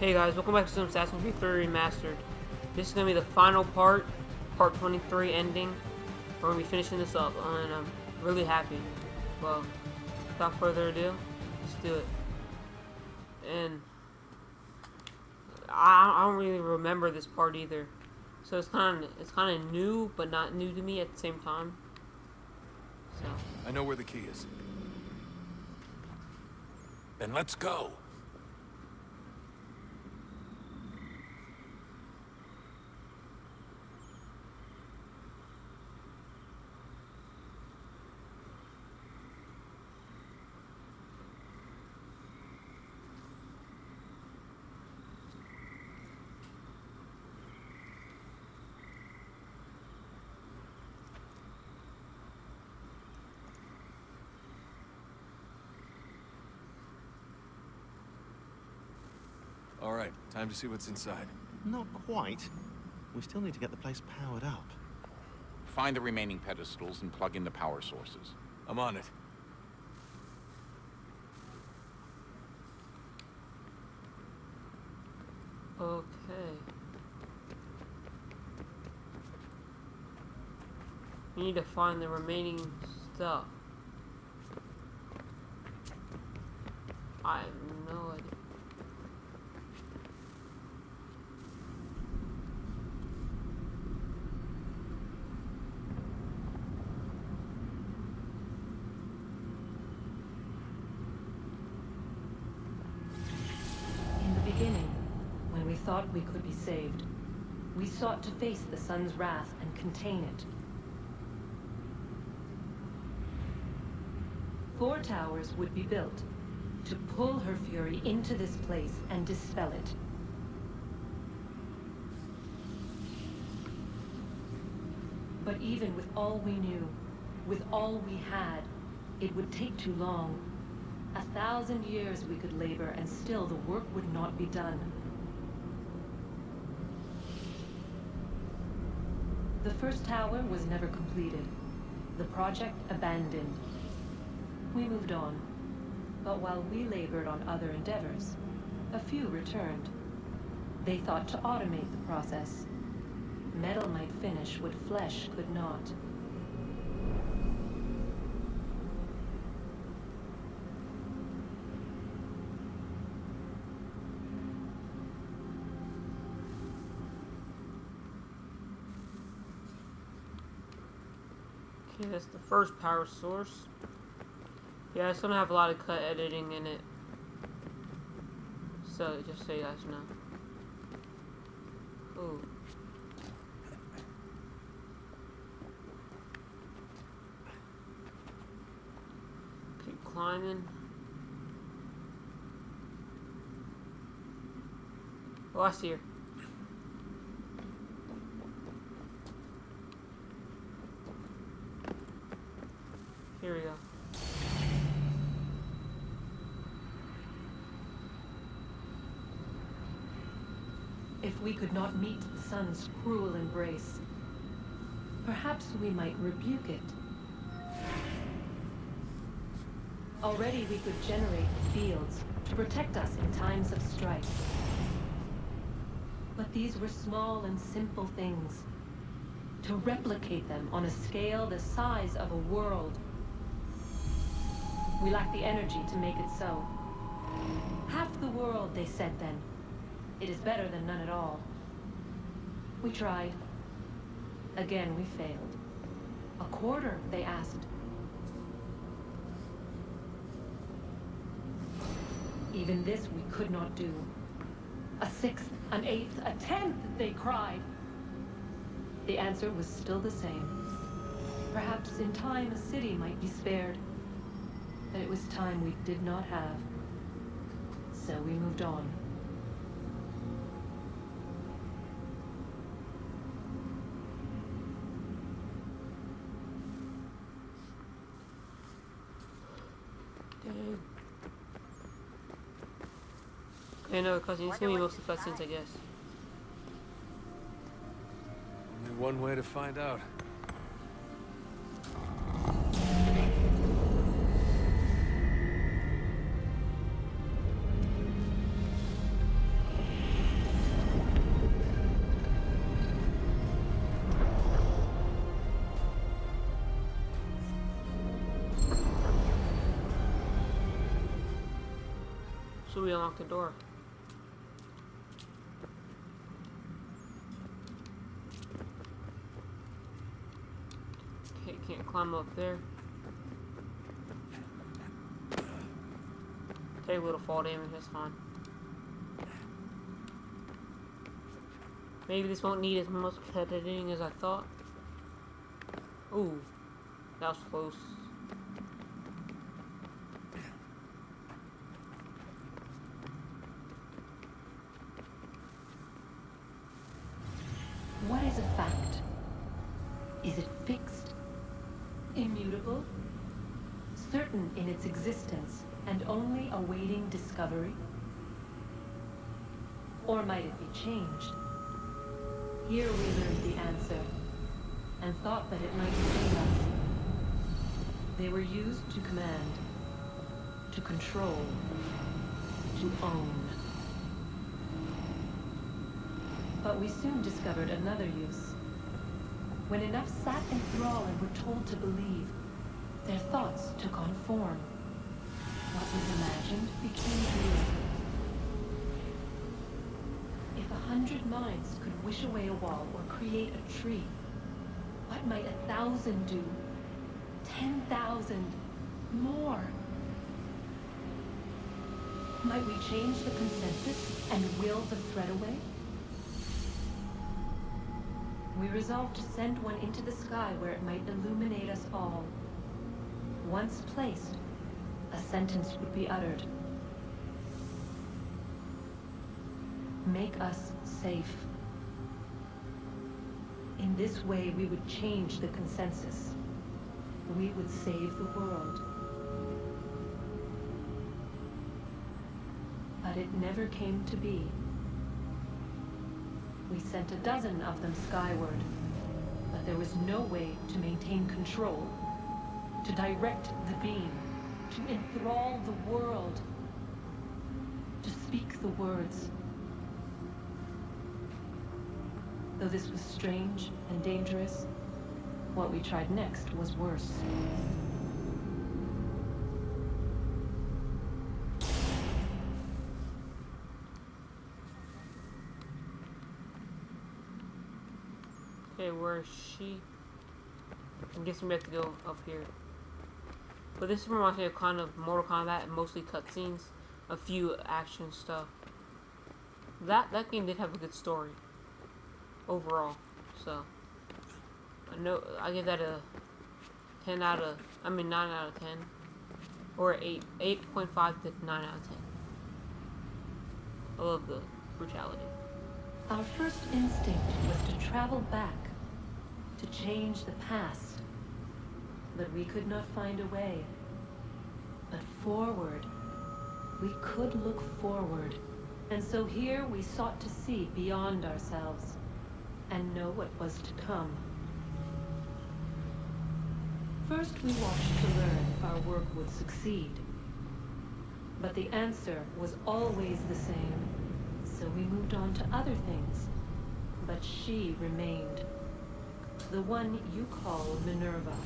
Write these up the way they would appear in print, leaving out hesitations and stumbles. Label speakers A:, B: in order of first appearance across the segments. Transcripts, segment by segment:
A: Hey guys, welcome back to some Assassin's Creed 3 Remastered. This is going to be the final part, part 23 ending. We're going to be finishing this up, and I'm really happy. Well, without further ado, let's do it. And I don't really remember this part either. So it's kind of new, but not new to me at the same time. So
B: I know where the key is. Then let's go. All right, time to see what's inside.
C: Not quite. We still need to get the place powered up.
D: Find the remaining pedestals and plug in the power sources.
B: I'm on it.
A: okay. We need to find the remaining stuff. I have no idea.
E: In the beginning, when we thought we could be saved, we sought to face the sun's wrath and contain it. 4 towers would be built to pull her fury into this place and dispel it. But even with all we knew, with all we had, it would take too long. 1,000 years we could labor, and still the work would not be done. The first tower was never completed. The project abandoned. We moved on. But while we labored on other endeavors, a few returned. They thought to automate the process. Metal might finish what flesh could not.
A: Okay, that's the first power source. Yeah, it's gonna have a lot of cut editing in it. So, just so you guys know. Ooh. Keep climbing. Oh, I see her. Here we go.
E: If we could not meet the sun's cruel embrace, perhaps we might rebuke it. Already we could generate the fields to protect us in times of strife. But these were small and simple things. To replicate them on a scale the size of a world, we lack the energy to make it so. Half the world, they said then. It is better than none at all. We tried. Again, we failed. A quarter, they asked. Even this we could not do. A 6th, an 8th, a 10th, they cried. The answer was still the same. Perhaps in time a city might be spared. But it was time we did not have. So we moved on.
A: Dang. Okay, no, cutscenes. It's gonna be mostly cutscenes, I guess.
B: Only one way to find out.
A: So we unlock the door. Okay, can't climb up there. Take a little fall damage, that's fine. Maybe this won't need as much editing as I thought. Ooh, that was close.
E: What is a fact? Is it fixed? Immutable? Certain in its existence and only awaiting discovery? Or might it be changed? Here we learned the answer, and thought that it might save us. They were used to command, to control, to own. But we soon discovered another use. When enough sat in thrall and were told to believe, their thoughts took on form. What was imagined became real. If 100 minds could wish away a wall or create a tree, what might 1,000 do? 10,000 more? Might we change the consensus and will the threat away? We resolved to send one into the sky where it might illuminate us all. Once placed, a sentence would be uttered. Make us safe. In this way, we would change the consensus. We would save the world. But it never came to be. We sent a dozen of them skyward, but there was no way to maintain control, to direct the beam, to enthrall the world, to speak the words. Though this was strange and dangerous, what we tried next was worse.
A: Okay, where is she? I'm guessing we have to go up here. But this reminds me of kind of Mortal Kombat, mostly cutscenes, a few action stuff. That game did have a good story overall, so I know I give that a 9 out of 10, or 8.5 to 9 out of 10. I love the brutality.
E: Our first instinct was to travel back, to change the past. But we could not find a way. But forward, we could look forward. And so here we sought to see beyond ourselves, and know what was to come. First we watched to learn if our work would succeed. But the answer was always the same. So we moved on to other things, but she remained. The one you call Minerva.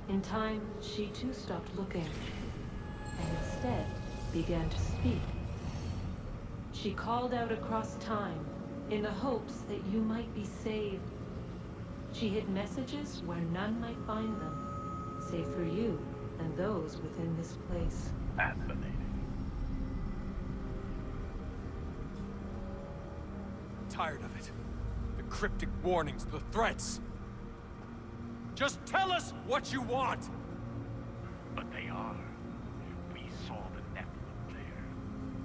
E: In time, she too stopped looking, and instead began to speak. She called out across time, in the hopes that you might be saved. She hid messages where none might find them, save for you and those within this place.
F: Fascinating.
B: Tired of it. The cryptic warnings, the threats. Just tell us what you want!
F: But they are. We saw the Nephilim there.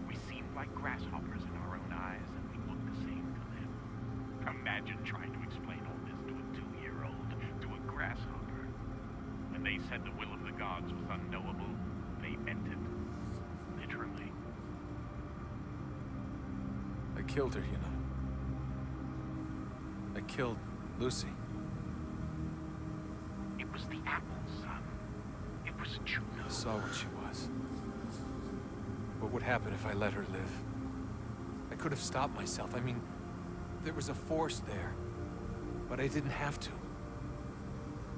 F: We seemed like grasshoppers in our own eyes, and we looked the same to them. Imagine trying to explain all this to a 2-year-old, to a grasshopper. When they said the will of the gods was unknowable, they meant it. Literally.
B: I killed her, you know. I killed Lucy.
F: It was the apple, son. It was Juno.
B: I saw what she was. What would happen if I let her live? I could have stopped myself. I mean, there was a force there. But I didn't have to.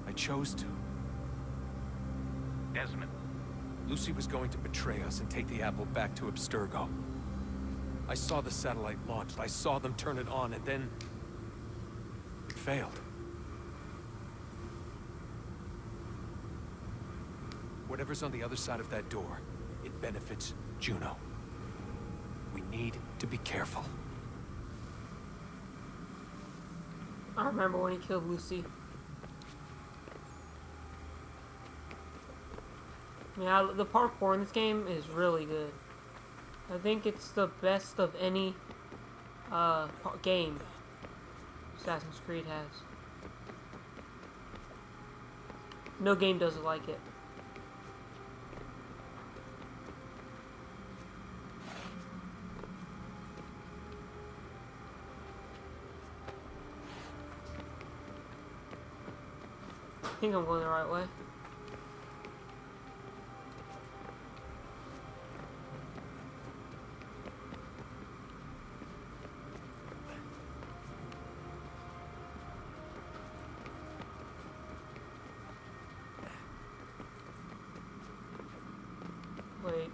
B: I chose to.
F: Desmond,
B: Lucy was going to betray us and take the apple back to Abstergo. I saw the satellite launched, I saw them turn it on, and then... it failed. Whatever's on the other side of that door, it benefits Juno. We need to be careful.
A: I remember when he killed Lucy. Yeah, the parkour in this game is really good. I think it's the best of any game Assassin's Creed has. No game does it like it. I think I'm going the right way. Wait.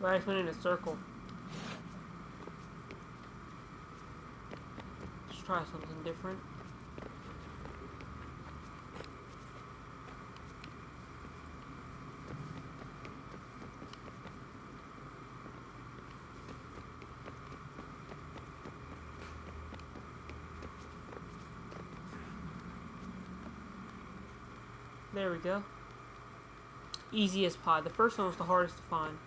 A: I just went in a circle. Let's try something different. There we go. Easy as pie. The first one was the hardest to find.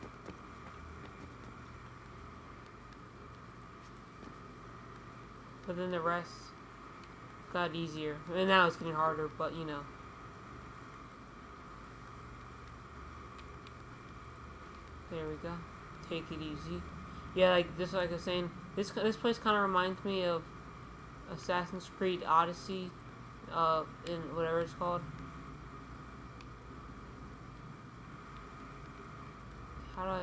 A: But then the rest got easier. And now it's getting harder, but you know. There we go. Take it easy. Yeah, like this, like I was saying, this place kind of reminds me of Assassin's Creed Odyssey, in whatever it's called. How do I?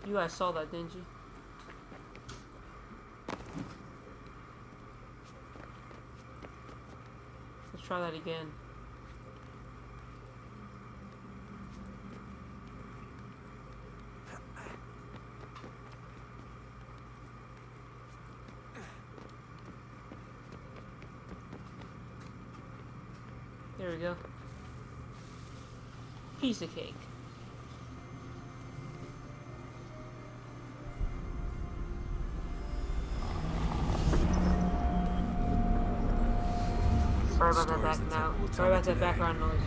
A: You guys saw that, didn't you? Let's try that again. There we go. Piece of cake. Sorry about that background noise.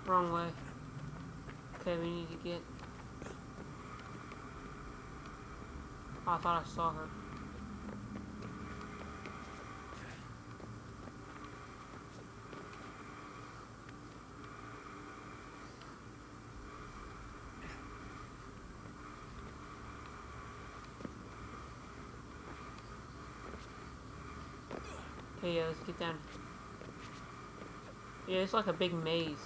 A: Wrong way. Okay, we need to get... Oh, I thought I saw her. Okay, yeah, let's get down. Yeah, it's like a big maze.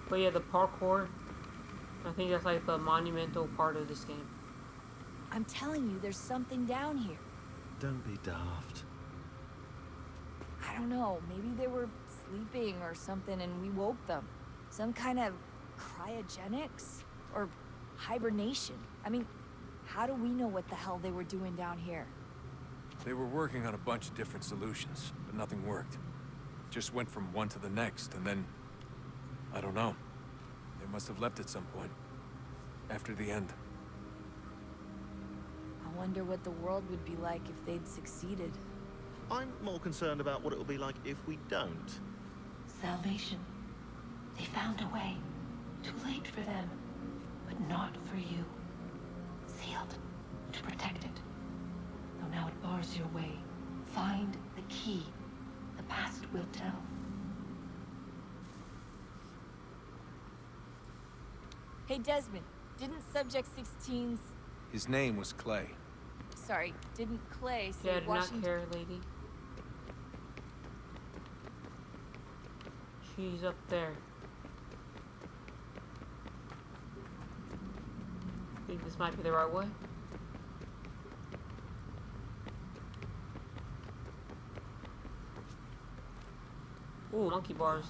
A: But yeah, the parkour, I think that's like the monumental part of this game.
G: I'm telling you, there's something down here.
C: Don't be daft.
G: I don't know, maybe they were sleeping or something and we woke them. Some kind of cryogenics? Or hibernation? I mean, how do we know what the hell they were doing down here?
B: They were working on a bunch of different solutions, but nothing worked. Just went from one to the next, and then... I don't know. They must have left at some point. After the end.
G: I I wonder what the world would be like if they'd succeeded.
C: I'm more concerned about what it will be like if we don't.
E: Salvation. They found a way. Too late for them, but not for you. Sealed to protect it. Though now it bars your way. Find the key. The past will tell.
G: Hey, Desmond, didn't Subject 16's...
B: His name was Clay.
G: Sorry, didn't Clay say
A: Yeah, I do not
G: Washington...
A: care, lady. She's up there. Think this might be the right way? Ooh, monkey bars.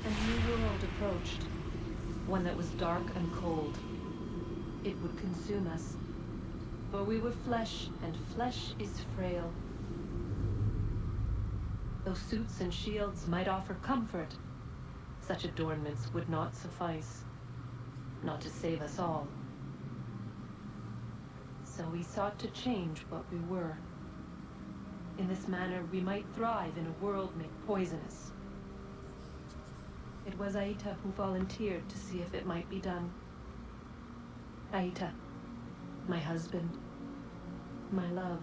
E: A new world approached. One that was dark and cold. It would consume us. For we were flesh, and flesh is frail. Though suits and shields might offer comfort, such adornments would not suffice. Not to save us all. So we sought to change what we were. In this manner, we might thrive in a world made poisonous. It was Aita who volunteered to see if it might be done. Aita, my husband, my love.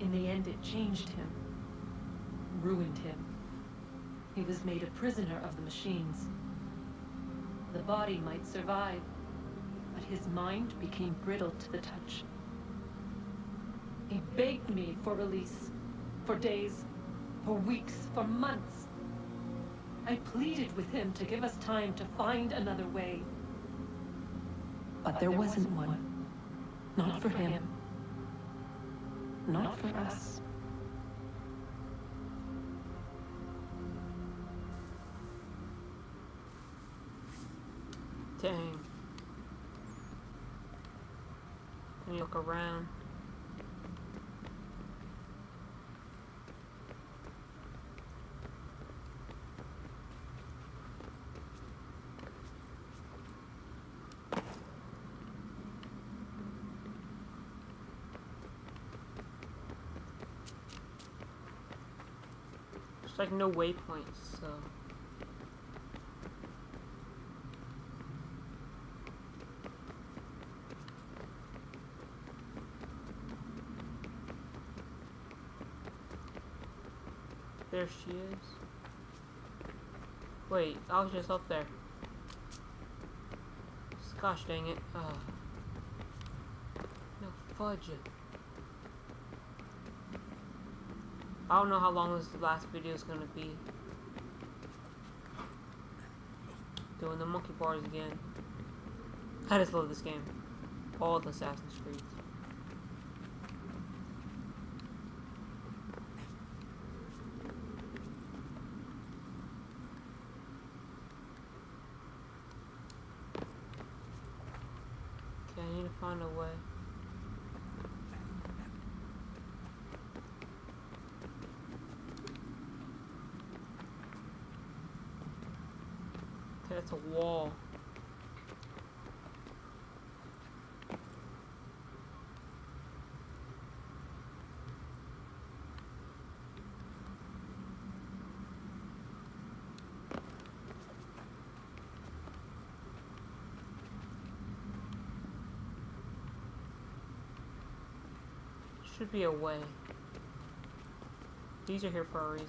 E: In the end, it changed him, ruined him. He was made a prisoner of the machines. The body might survive, but his mind became brittle to the touch. He begged me for release, for days, for weeks, for months. I pleaded with him to give us time to find another way. But there wasn't one. Not for him. Not for us.
A: Dang. Can you look around? There's like no waypoints, so. There she is. Wait, I was just up there. Gosh dang it. No fudge. I don't know how long this last video is gonna be. Doing the monkey bars again. I just love this game. All the Assassin's Creed. Okay, I need to find a way. Okay, that's a wall. Should be a way. These are here for a reason.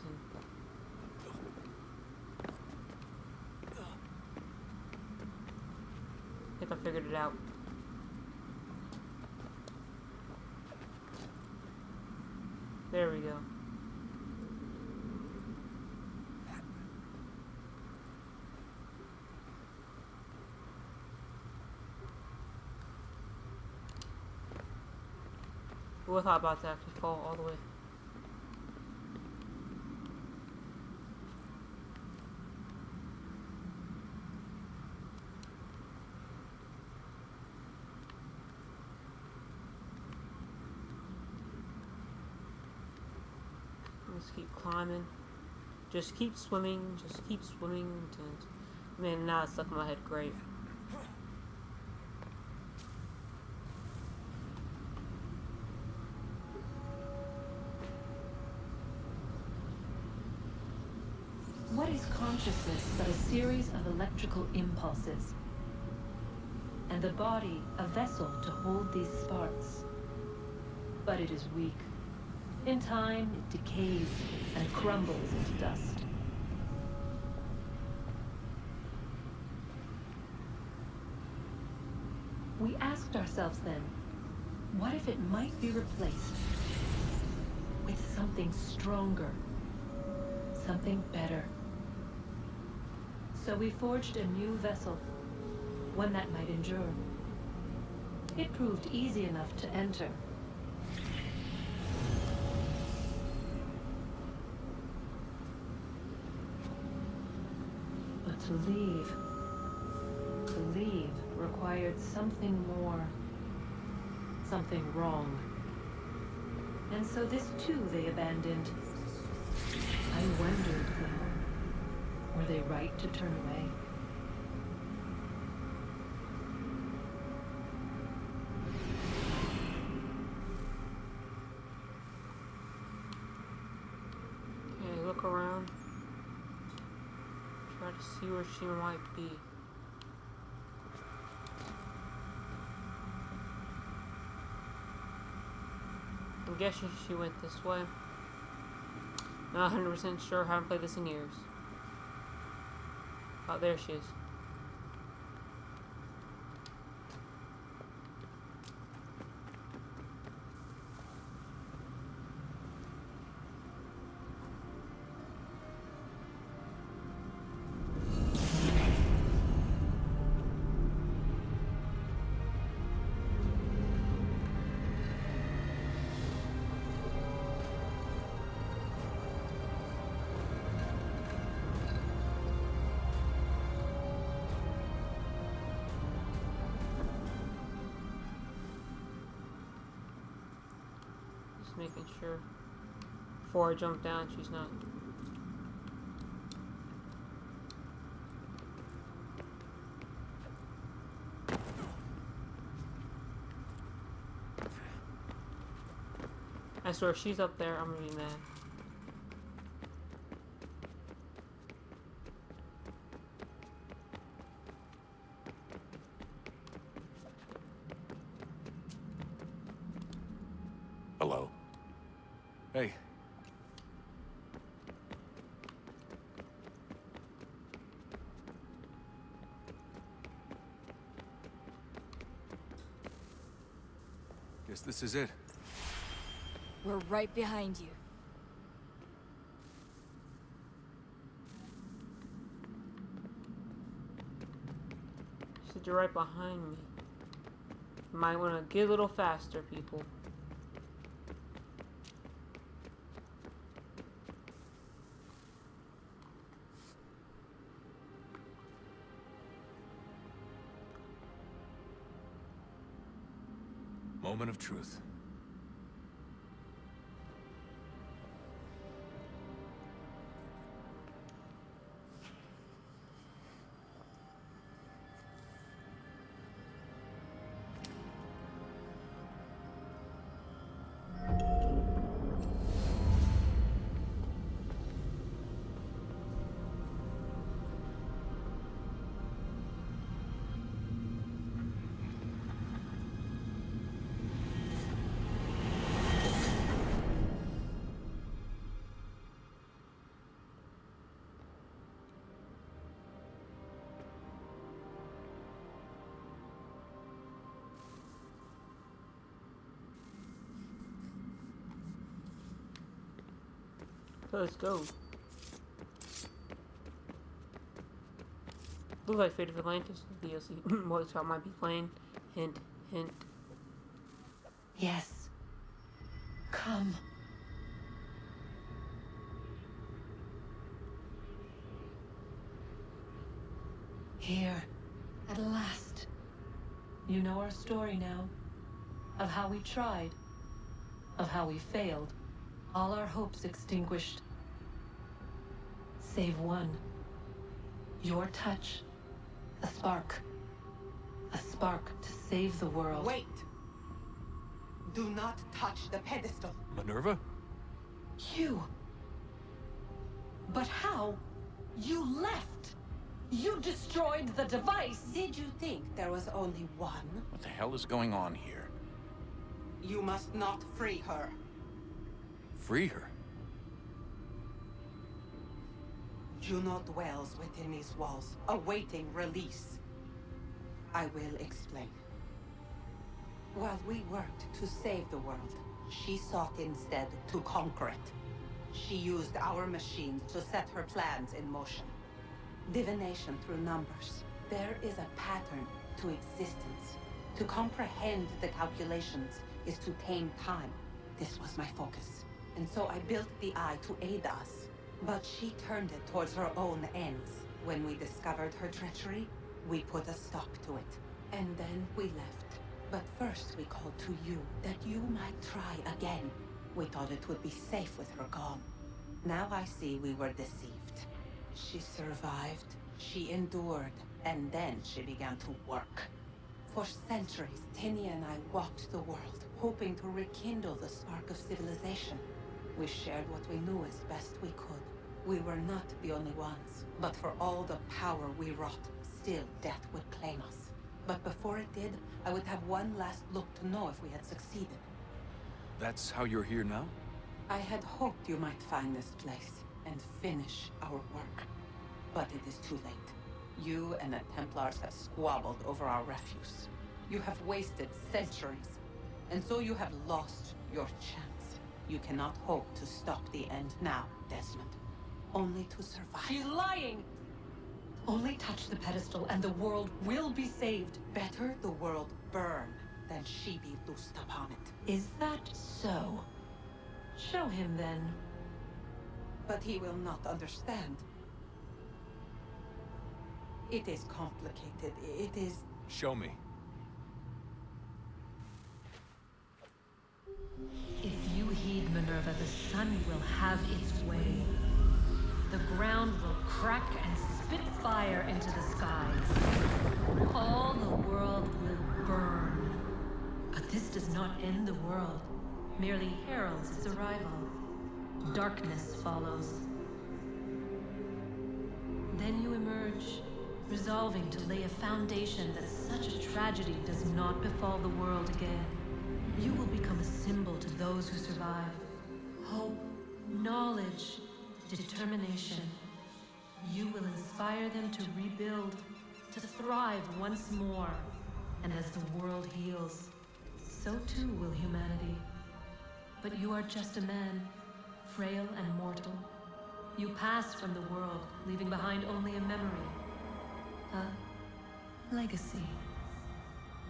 A: I think I figured it out. There we go. Who thought about to actually fall all the way? Let's keep climbing. Just keep swimming. Just keep swimming. Man, now it's stuck in my head. Great.
E: What is consciousness but a series of electrical impulses? And the body a vessel to hold these sparks. But it is weak. In time, it decays and crumbles into dust. We asked ourselves then, what if it might be replaced with something stronger, something better? So we forged a new vessel, one that might endure. It proved easy enough to enter. But to leave required something more, something wrong. And so this too they abandoned. I wondered, though, were they right to turn away?
A: Okay, look around. Try to see where she might be. I'm guessing she went this way. Not 100% sure, haven't played this in years. Oh, there she is. Making sure before I jump down she's not. I swear if she's up there, I'm gonna be mad.
B: Hello. Hey. Guess this is it.
G: We're right behind you.
A: She said you're right behind me. Might want to get a little faster, people.
B: Moment of truth.
A: Let's go. Looks like Fate of Atlantis DLC. Mothership might be playing. Hint, hint.
E: Yes. Come. Here, at last. You know our story now. Of how we tried. Of how we failed. All our hopes extinguished. Save one. Your touch. A spark. A spark to save the world.
H: Wait! Do not touch the pedestal.
B: Minerva?
E: You! But how? You left! You destroyed the device!
H: Did you think there was only one?
D: What the hell is going on here?
H: You must not free her.
B: Free her?
H: Juno dwells within these walls, awaiting release. I will explain. While we worked to save the world, she sought instead to conquer it. She used our machines to set her plans in motion. Divination through numbers. There is a pattern to existence. To comprehend the calculations is to tame time. This was my focus. And so I built the eye to aid us. But she turned it towards her own ends. When we discovered her treachery, we put a stop to it. And then we left. But first we called to you, that you might try again. We thought it would be safe with her gone. Now I see we were deceived. She survived, she endured, and then she began to work. For centuries, Tinia and I walked the world, hoping to rekindle the spark of civilization. We shared what we knew as best we could. We were not the only ones, but for all the power we wrought, still death would claim us. But before it did, I would have one last look to know if we had succeeded.
B: That's how you're here now?
H: I had hoped you might find this place and finish our work. But it is too late. You and the Templars have squabbled over our refuse. You have wasted centuries, and so you have lost your chance. You cannot hope to stop the end now, Desmond. Only to survive.
E: She's lying! Only touch the pedestal and the world will be saved.
H: Better the world burn than she be loosed upon it.
E: Is that so? Show him then.
H: But he will not understand. It is complicated. It is...
B: Show me.
E: If you heed Minerva, the sun will have its way. The ground will crack and spit fire into the skies. All the world will burn. But this does not end the world, merely heralds its arrival. Darkness follows. Then you emerge, resolving to lay a foundation that such a tragedy does not befall the world again. You will become a symbol to those who survive. Hope, knowledge, determination. You will inspire them to rebuild, to thrive once more. And as the world heals, so too will humanity. But you are just a man, frail and mortal. You pass from the world, leaving behind only a memory. A legacy.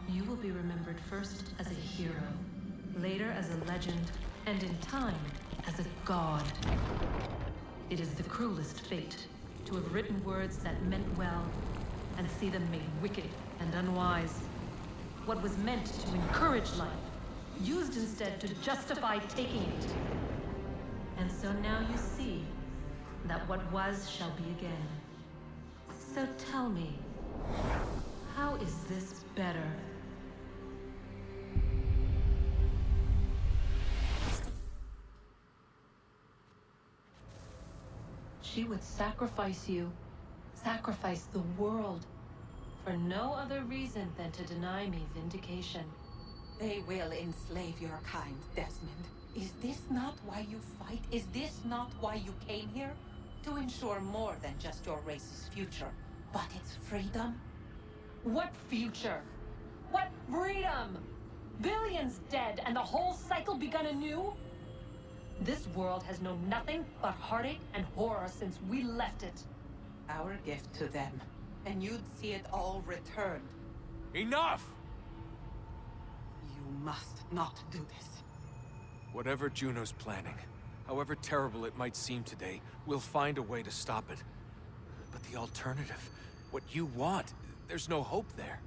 E: You will be remembered first as a hero, later as a legend, and in time, as a god. It is the cruelest fate, to have written words that meant well, and see them made wicked and unwise. What was meant to encourage life, used instead to justify taking it. And so now you see that what was shall be again. So tell me, how is this better? She would sacrifice you, sacrifice the world, for no other reason than to deny me vindication.
H: They will enslave your kind, Desmond. Is this not why you fight? Is this not why you came here? To ensure more than just your race's future, but its freedom?
E: What future? What freedom? Billions dead and the whole cycle begun anew? This world has known nothing but heartache and horror since we left it.
H: Our gift to them, and you'd see it all returned.
B: Enough!
H: You must not do this.
B: Whatever Juno's planning, however terrible it might seem today, we'll find a way to stop it. But the alternative, what you want, there's no hope there.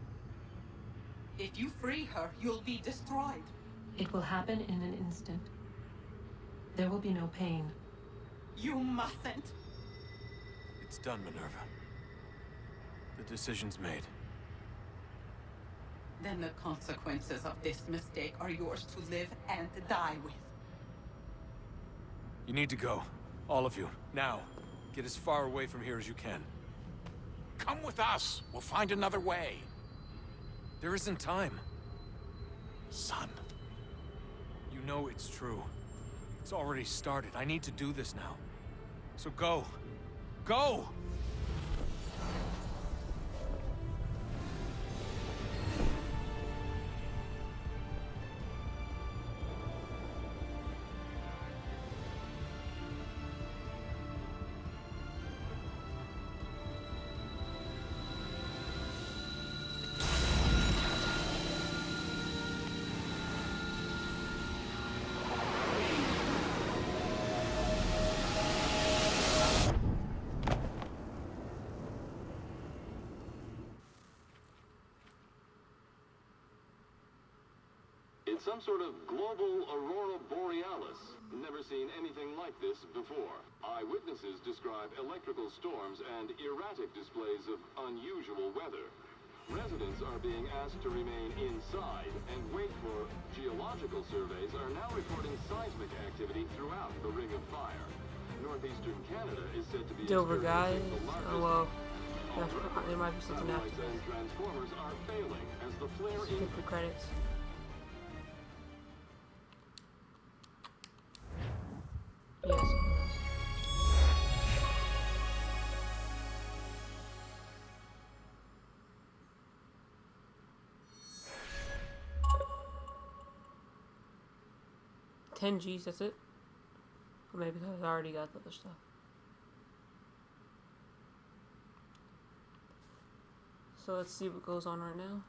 H: If you free her, you'll be destroyed.
E: It will happen in an instant. There will be no pain.
H: You mustn't.
B: It's done, Minerva. The decision's made.
H: Then the consequences of this mistake are yours to live and die with.
B: You need to go. All of you. Now. Get as far away from here as you can.
D: Come with us. We'll find another way.
B: There isn't time.
D: Son.
B: You know it's true. It's already started. I need to do this now. So go. Go!
I: It's some sort of global aurora borealis. Never seen anything like this before. Eyewitnesses describe electrical storms and erratic displays of unusual weather. Residents are being asked to remain inside and wait for geological surveys are now reporting seismic activity throughout the Ring of Fire. Northeastern Canada is said to be
A: Dover, guys.
I: experiencing the largest.
A: Oh well. There might be something
I: Satellites
A: after
I: and
A: this.
I: transformers are failing as the flare in
A: Skip the credits. Yes. $10 that's it? Or maybe because I already got the other stuff. So let's see what goes on right now.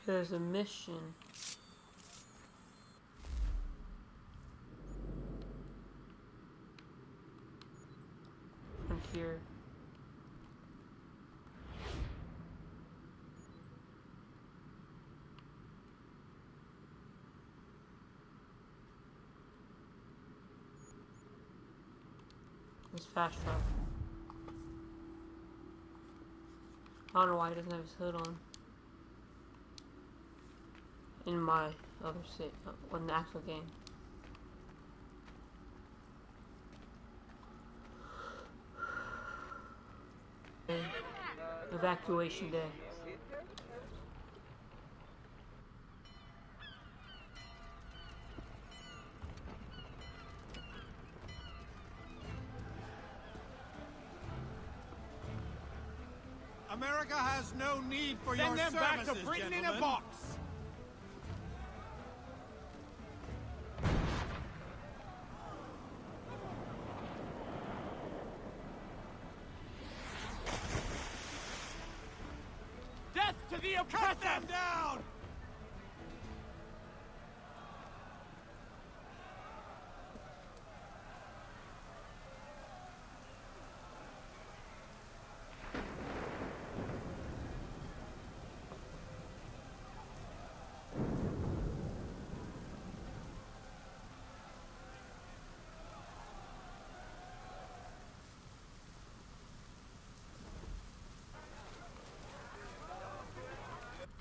A: There's a mission. Frontier. It's fast travel. I don't know why he doesn't have his hood on. In my other set, in the actual game. Evacuation day.
J: America has no need for
F: Send
J: your
F: them back to
J: services,
F: Britain in a
J: gentlemen.
F: box! Death to the oppressor!
J: Cut them down!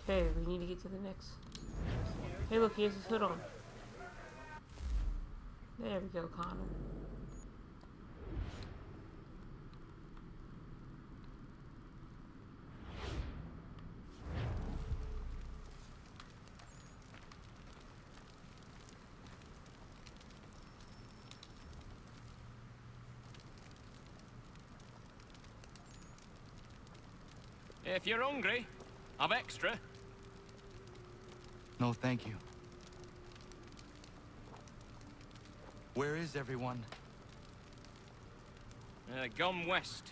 A: Okay, we need to get to the next. Hey, look, he has his hood on. There we go, Connor.
F: If you're hungry, I've extra.
K: No, thank you. Where is everyone?
F: Gone west.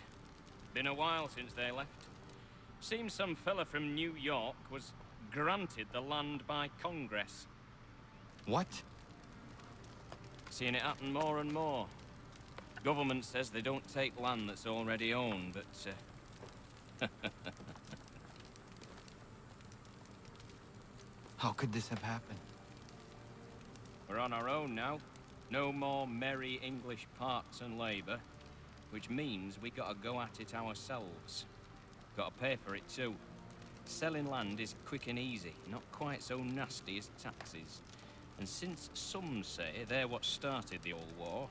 F: Been a while since they left. Seems some fella from New York was granted the land by Congress.
K: What?
F: Seeing it happen more and more. Government says they don't take land that's already owned, but
K: How could this have happened?
F: we're on our own now. No more merry English parts and labour, which means we gotta go at it ourselves. Gotta pay for it too. Selling land is quick and easy, not quite so nasty as taxes. And since some say they're what started the old war,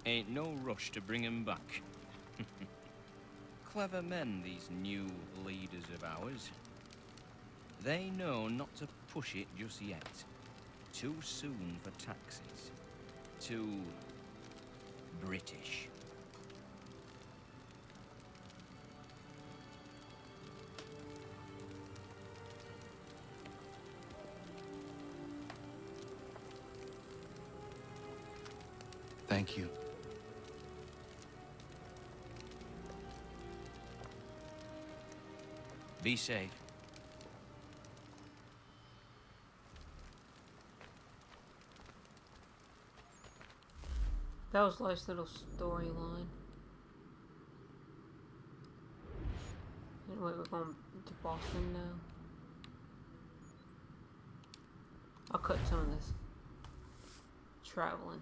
F: ain't no rush to bring 'em back. Clever men, these new leaders of ours. They know not to push it just yet. Too soon for taxes. Too British.
K: Thank you.
F: Be safe.
A: That was life's little storyline. Anyway, we're going to Boston now. I'll cut some of this traveling.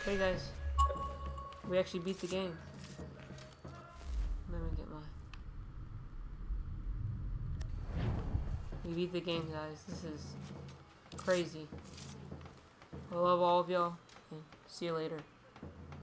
A: Hey guys, we actually beat the game. Let me get my... We beat the game, guys. This is crazy. I love all of y'all, and see you later.